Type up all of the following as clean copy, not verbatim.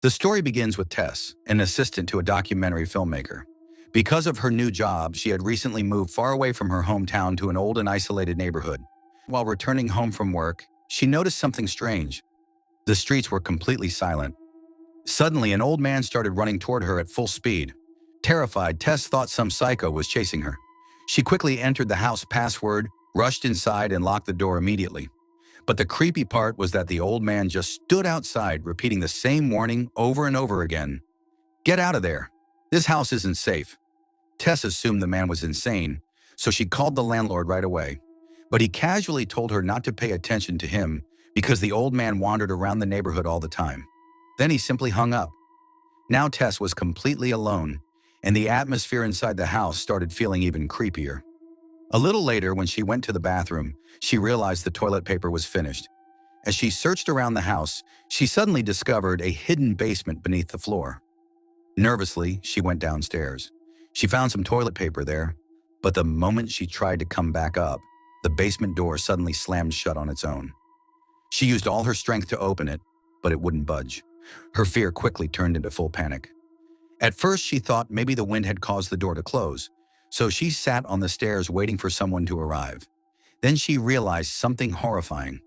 The story begins with Tess, an assistant to a documentary filmmaker. Because of her new job, she had recently moved far away from her hometown to an old and isolated neighborhood. While returning home from work, she noticed something strange. The streets were completely silent. Suddenly, an old man started running toward her at full speed. Terrified, Tess thought some psycho was chasing her. She quickly entered the house password, rushed inside, and locked the door immediately. But the creepy part was that the old man just stood outside, repeating the same warning over and over again. "Get out of there. This house isn't safe." Tess assumed the man was insane, so she called the landlord right away. But he casually told her not to pay attention to him because the old man wandered around the neighborhood all the time. Then he simply hung up. Now Tess was completely alone, and the atmosphere inside the house started feeling even creepier. A little later, when she went to the bathroom, she realized the toilet paper was finished. As she searched around the house, she suddenly discovered a hidden basement beneath the floor. Nervously, she went downstairs. She found some toilet paper there, but the moment she tried to come back up, the basement door suddenly slammed shut on its own. She used all her strength to open it, but it wouldn't budge. Her fear quickly turned into full panic. At first, she thought maybe the wind had caused the door to close, so she sat on the stairs waiting for someone to arrive. Then she realized something horrifying.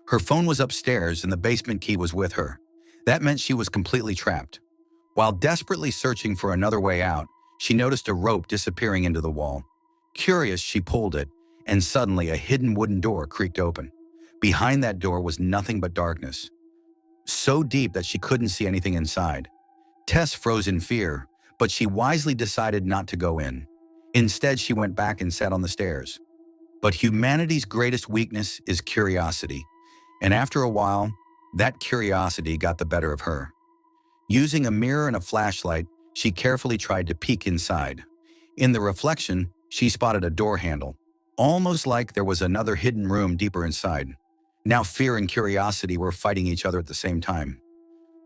Her phone was upstairs and the basement key was with her. That meant she was completely trapped. While desperately searching for another way out, she noticed a rope disappearing into the wall. Curious, she pulled it, and suddenly a hidden wooden door creaked open. Behind that door was nothing but darkness, so deep that she couldn't see anything inside. Tess froze in fear, but she wisely decided not to go in. Instead, she went back and sat on the stairs. But humanity's greatest weakness is curiosity, and after a while, that curiosity got the better of her. Using a mirror and a flashlight, she carefully tried to peek inside. In the reflection, she spotted a door handle, almost like there was another hidden room deeper inside. Now fear and curiosity were fighting each other at the same time.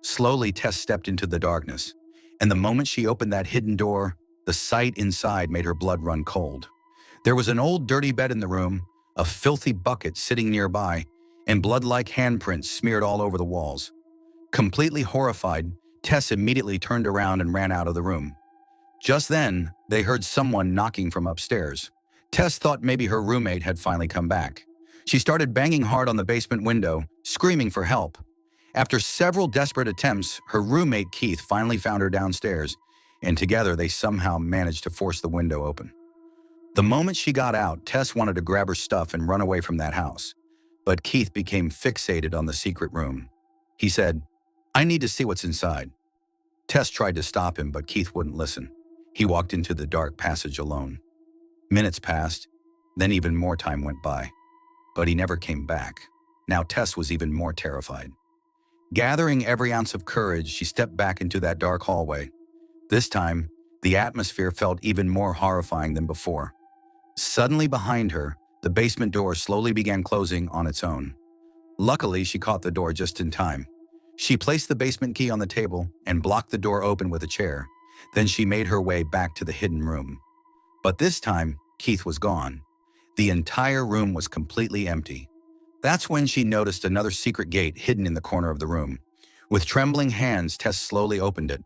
Slowly, Tess stepped into the darkness, and the moment she opened that hidden door, the sight inside made her blood run cold. There was an old dirty bed in the room, a filthy bucket sitting nearby, and blood-like handprints smeared all over the walls. Completely horrified, Tess immediately turned around and ran out of the room. Just then, they heard someone knocking from upstairs. Tess thought maybe her roommate had finally come back. She started banging hard on the basement window, screaming for help. After several desperate attempts, her roommate Keith finally found her downstairs, and together they somehow managed to force the window open. The moment she got out, Tess wanted to grab her stuff and run away from that house. But Keith became fixated on the secret room. He said, "I need to see what's inside." Tess tried to stop him, but Keith wouldn't listen. He walked into the dark passage alone. Minutes passed, then even more time went by. But he never came back. Now Tess was even more terrified. Gathering every ounce of courage, she stepped back into that dark hallway. This time, the atmosphere felt even more horrifying than before. Suddenly behind her, the basement door slowly began closing on its own. Luckily, she caught the door just in time. She placed the basement key on the table and blocked the door open with a chair. Then she made her way back to the hidden room. But this time, Keith was gone. The entire room was completely empty. That's when she noticed another secret gate hidden in the corner of the room. With trembling hands, Tess slowly opened it,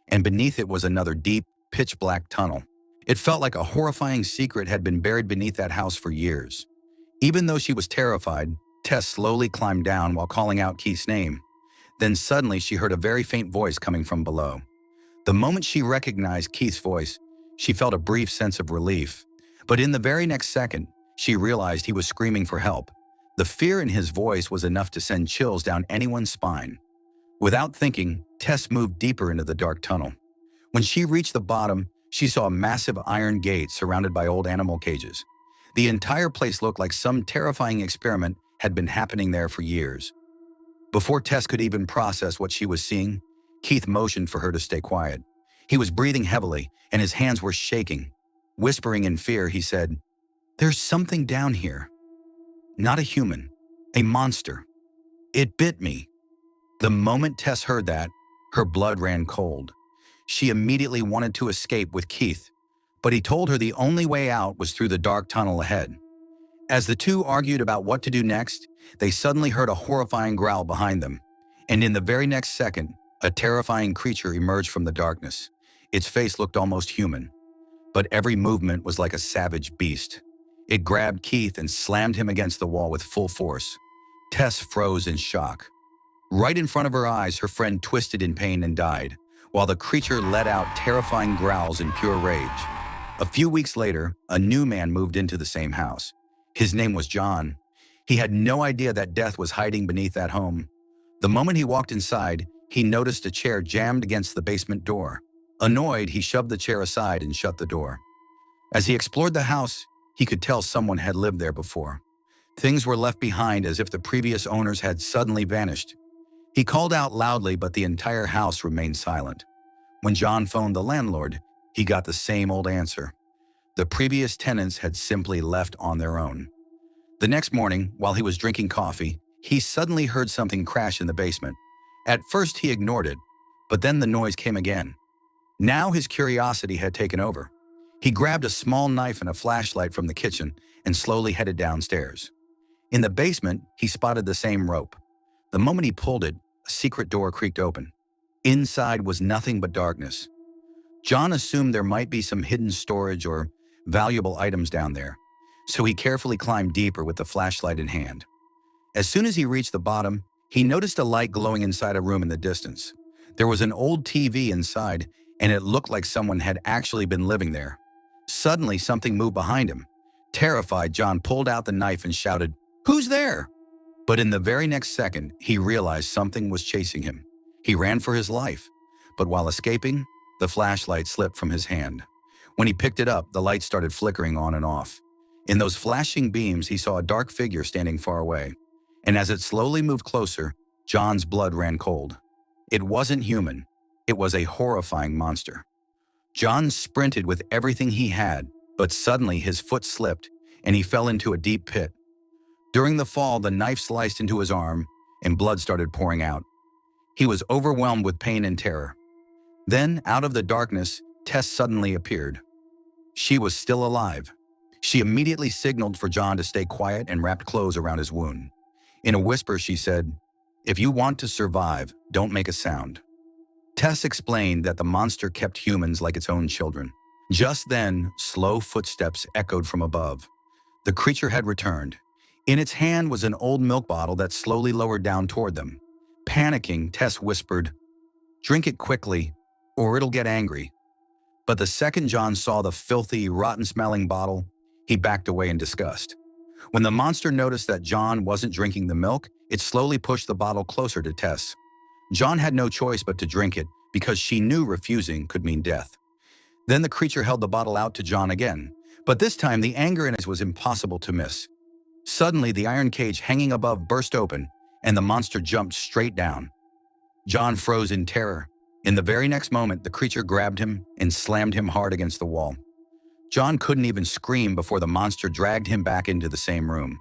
and beneath it was another deep, pitch-black tunnel. It felt like a horrifying secret had been buried beneath that house for years. Even though she was terrified, Tess slowly climbed down while calling out Keith's name. Then suddenly she heard a very faint voice coming from below. The moment she recognized Keith's voice, she felt a brief sense of relief. But in the very next second, she realized he was screaming for help. The fear in his voice was enough to send chills down anyone's spine. Without thinking, Tess moved deeper into the dark tunnel. When she reached the bottom, she saw a massive iron gate surrounded by old animal cages. The entire place looked like some terrifying experiment had been happening there for years. Before Tess could even process what she was seeing, Keith motioned for her to stay quiet. He was breathing heavily, and his hands were shaking. Whispering in fear, he said, "There's something down here. Not a human, a monster. It bit me." The moment Tess heard that, her blood ran cold. She immediately wanted to escape with Keith, but he told her the only way out was through the dark tunnel ahead. As the two argued about what to do next, they suddenly heard a horrifying growl behind them. And in the very next second, A terrifying creature emerged from the darkness. Its face looked almost human, but every movement was like a savage beast. It grabbed Keith and slammed him against the wall with full force. Tess froze in shock. Right in front of her eyes, her friend twisted in pain and died, while the creature let out terrifying growls in pure rage. A few weeks later, a new man moved into the same house. His name was John. He had no idea that death was hiding beneath that home. The moment he walked inside, he noticed a chair jammed against the basement door. Annoyed, he shoved the chair aside and shut the door. As he explored the house, he could tell someone had lived there before. Things were left behind as if the previous owners had suddenly vanished. He called out loudly, but the entire house remained silent. When John phoned the landlord, he got the same old answer. The previous tenants had simply left on their own. The next morning, while he was drinking coffee, he suddenly heard something crash in the basement. At first, he ignored it, but then the noise came again. Now his curiosity had taken over. He grabbed a small knife and a flashlight from the kitchen and slowly headed downstairs. In the basement, he spotted the same rope. The moment he pulled it, a secret door creaked open. Inside was nothing but darkness. John assumed there might be some hidden storage or valuable items down there, so he carefully climbed deeper with the flashlight in hand. As soon as he reached the bottom, he noticed a light glowing inside a room in the distance. There was an old TV inside, and it looked like someone had actually been living there. Suddenly, something moved behind him. Terrified, John pulled out the knife and shouted, "Who's there?" But in the very next second, he realized something was chasing him. He ran for his life, but while escaping, the flashlight slipped from his hand. When he picked it up, the light started flickering on and off. In those flashing beams, he saw a dark figure standing far away. And as it slowly moved closer, John's blood ran cold. It wasn't human. It was a horrifying monster. John sprinted with everything he had, but suddenly his foot slipped and he fell into a deep pit. During the fall, the knife sliced into his arm and blood started pouring out. He was overwhelmed with pain and terror. Then, out of the darkness, Tess suddenly appeared. She was still alive. She immediately signaled for John to stay quiet and wrapped clothes around his wound. In a whisper, she said, "If you want to survive, don't make a sound." Tess explained that the monster kept humans like its own children. Just then, slow footsteps echoed from above. The creature had returned. In its hand was an old milk bottle that slowly lowered down toward them. Panicking, Tess whispered, "Drink it quickly, or it'll get angry." But the second John saw the filthy, rotten-smelling bottle, he backed away in disgust. When the monster noticed that John wasn't drinking the milk, it slowly pushed the bottle closer to Tess. John had no choice but to drink it, because she knew refusing could mean death. Then the creature held the bottle out to John again, but this time the anger in it was impossible to miss. Suddenly, the iron cage hanging above burst open, and the monster jumped straight down. John froze in terror. In the very next moment, the creature grabbed him and slammed him hard against the wall. John couldn't even scream before the monster dragged him back into the same room.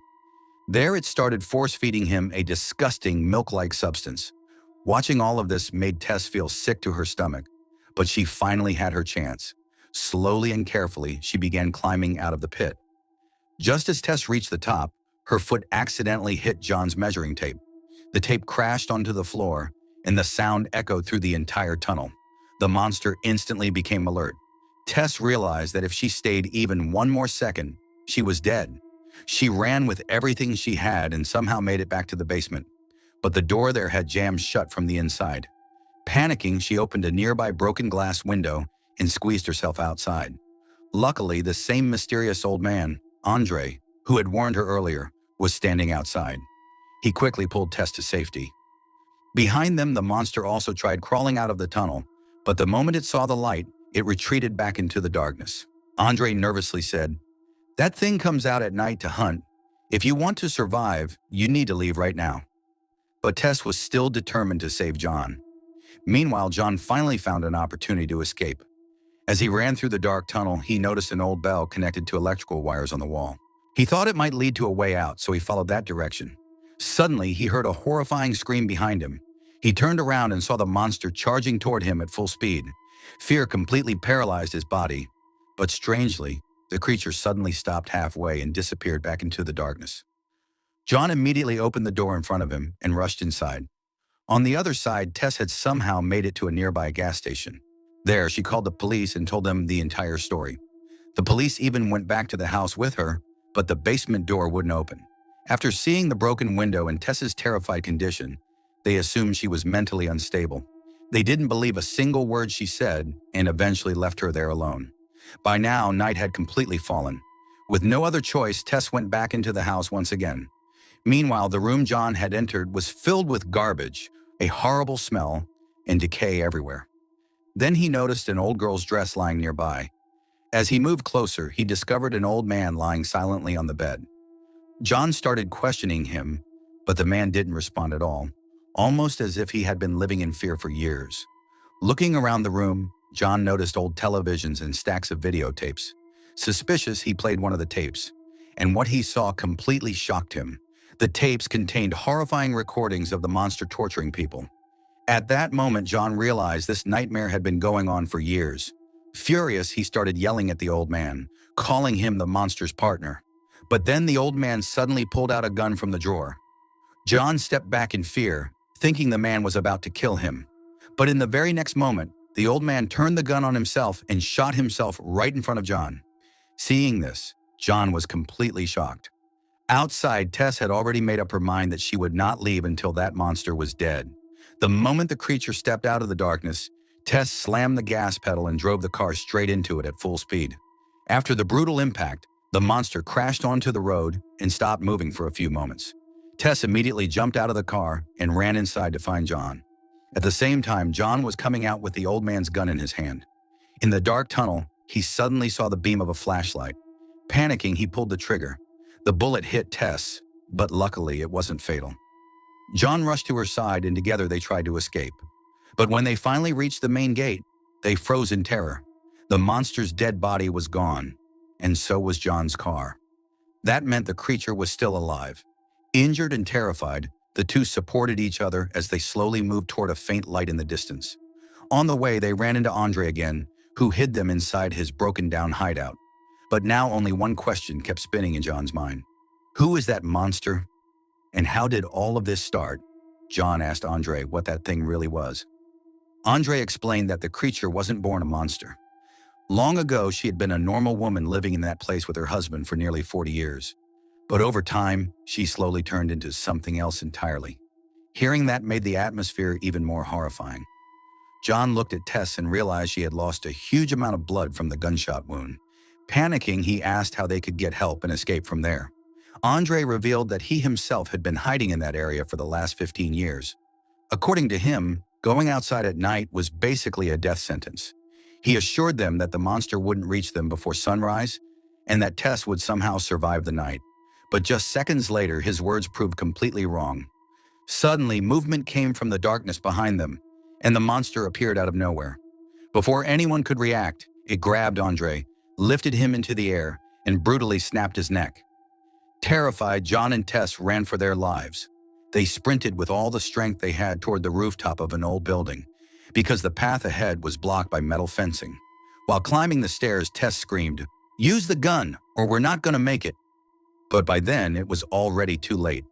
There it started force-feeding him a disgusting milk-like substance. Watching all of this made Tess feel sick to her stomach, but she finally had her chance. Slowly and carefully, she began climbing out of the pit. Just as Tess reached the top, her foot accidentally hit John's measuring tape. The tape crashed onto the floor, and the sound echoed through the entire tunnel. The monster instantly became alert. Tess realized that if she stayed even one more second, she was dead. She ran with everything she had and somehow made it back to the basement, but the door there had jammed shut from the inside. Panicking, she opened a nearby broken glass window and squeezed herself outside. Luckily, the same mysterious old man, Andre, who had warned her earlier, was standing outside. He quickly pulled Tess to safety. Behind them, the monster also tried crawling out of the tunnel, but the moment it saw the light, it retreated back into the darkness. Andre nervously said, "That thing comes out at night to hunt. If you want to survive, you need to leave right now." But Tess was still determined to save John. Meanwhile, John finally found an opportunity to escape. As he ran through the dark tunnel, he noticed an old bell connected to electrical wires on the wall. He thought it might lead to a way out, so he followed that direction. Suddenly, he heard a horrifying scream behind him. He turned around and saw the monster charging toward him at full speed. Fear completely paralyzed his body, but strangely, the creature suddenly stopped halfway and disappeared back into the darkness. John immediately opened the door in front of him and rushed inside. On the other side, Tess had somehow made it to a nearby gas station. There, she called the police and told them the entire story. The police even went back to the house with her, but the basement door wouldn't open. After seeing the broken window and Tess's terrified condition, they assumed she was mentally unstable. They didn't believe a single word she said and eventually left her there alone. By now, night had completely fallen. With no other choice, Tess went back into the house once again. Meanwhile, the room John had entered was filled with garbage, a horrible smell, and decay everywhere. Then he noticed an old girl's dress lying nearby. As he moved closer, he discovered an old man lying silently on the bed. John started questioning him, but the man didn't respond at all, almost as if he had been living in fear for years. Looking around the room, John noticed old televisions and stacks of videotapes. Suspicious, he played one of the tapes, and what he saw completely shocked him. The tapes contained horrifying recordings of the monster torturing people. At that moment, John realized this nightmare had been going on for years. Furious, he started yelling at the old man, calling him the monster's partner. But then the old man suddenly pulled out a gun from the drawer. John stepped back in fear, thinking the man was about to kill him. But in the very next moment, the old man turned the gun on himself and shot himself right in front of John. Seeing this, John was completely shocked. Outside, Tess had already made up her mind that she would not leave until that monster was dead. The moment the creature stepped out of the darkness, Tess slammed the gas pedal and drove the car straight into it at full speed. After the brutal impact, the monster crashed onto the road and stopped moving for a few moments. Tess immediately jumped out of the car and ran inside to find John. At the same time, John was coming out with the old man's gun in his hand. In the dark tunnel, he suddenly saw the beam of a flashlight. Panicking, he pulled the trigger. The bullet hit Tess, but luckily it wasn't fatal. John rushed to her side and together they tried to escape. But when they finally reached the main gate, they froze in terror. The monster's dead body was gone, and so was John's car. That meant the creature was still alive. Injured and terrified, the two supported each other as they slowly moved toward a faint light in the distance. On the way, they ran into Andre again, who hid them inside his broken-down hideout. But now only one question kept spinning in John's mind. Who is that monster? And how did all of this start? John asked Andre what that thing really was. Andre explained that the creature wasn't born a monster. Long ago, she had been a normal woman living in that place with her husband for nearly 40 years. But over time, she slowly turned into something else entirely. Hearing that made the atmosphere even more horrifying. John looked at Tess and realized she had lost a huge amount of blood from the gunshot wound. Panicking, he asked how they could get help and escape from there. Andre revealed that he himself had been hiding in that area for the last 15 years. According to him, going outside at night was basically a death sentence. He assured them that the monster wouldn't reach them before sunrise and that Tess would somehow survive the night. But just seconds later, his words proved completely wrong. Suddenly, movement came from the darkness behind them, and the monster appeared out of nowhere. Before anyone could react, it grabbed Andre, lifted him into the air, and brutally snapped his neck. Terrified, John and Tess ran for their lives. They sprinted with all the strength they had toward the rooftop of an old building, because the path ahead was blocked by metal fencing. While climbing the stairs, Tess screamed, "Use the gun, or we're not going to make it." But by then, it was already too late.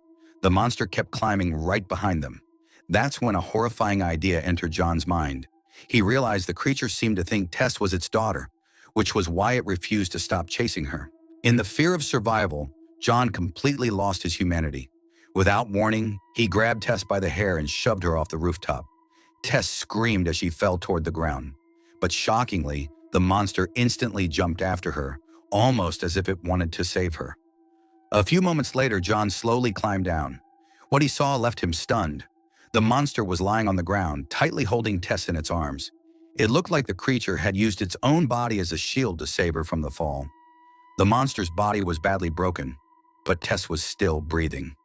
The monster kept climbing right behind them. That's when a horrifying idea entered John's mind. He realized the creature seemed to think Tess was its daughter, which was why it refused to stop chasing her. In the fear of survival, John completely lost his humanity. Without warning, he grabbed Tess by the hair and shoved her off the rooftop. Tess screamed as she fell toward the ground. But shockingly, the monster instantly jumped after her, almost as if it wanted to save her. A few moments later, John slowly climbed down. What he saw left him stunned. The monster was lying on the ground, tightly holding Tess in its arms. It looked like the creature had used its own body as a shield to save her from the fall. The monster's body was badly broken, but Tess was still breathing.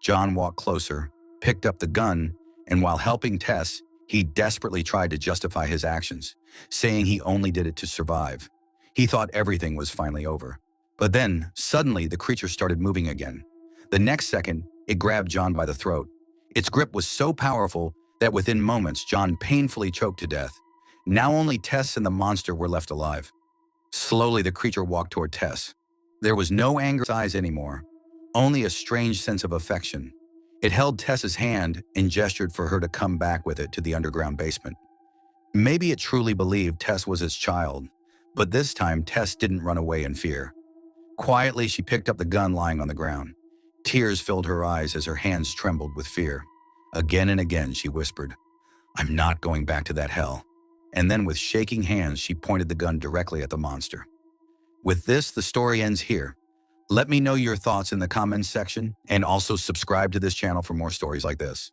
John walked closer, picked up the gun, and while helping Tess, he desperately tried to justify his actions, saying he only did it to survive. He thought everything was finally over. But then, suddenly, the creature started moving again. The next second, it grabbed John by the throat. Its grip was so powerful that within moments, John painfully choked to death. Now only Tess and the monster were left alive. Slowly, the creature walked toward Tess. There was no anger in its eyes anymore, only a strange sense of affection. It held Tess's hand and gestured for her to come back with it to the underground basement. Maybe it truly believed Tess was its child, but this time Tess didn't run away in fear. Quietly, she picked up the gun lying on the ground. Tears filled her eyes as her hands trembled with fear. Again and again, she whispered, "I'm not going back to that hell." And then with shaking hands, she pointed the gun directly at the monster. With this, the story ends here. Let me know your thoughts in the comments section, and also subscribe to this channel for more stories like this.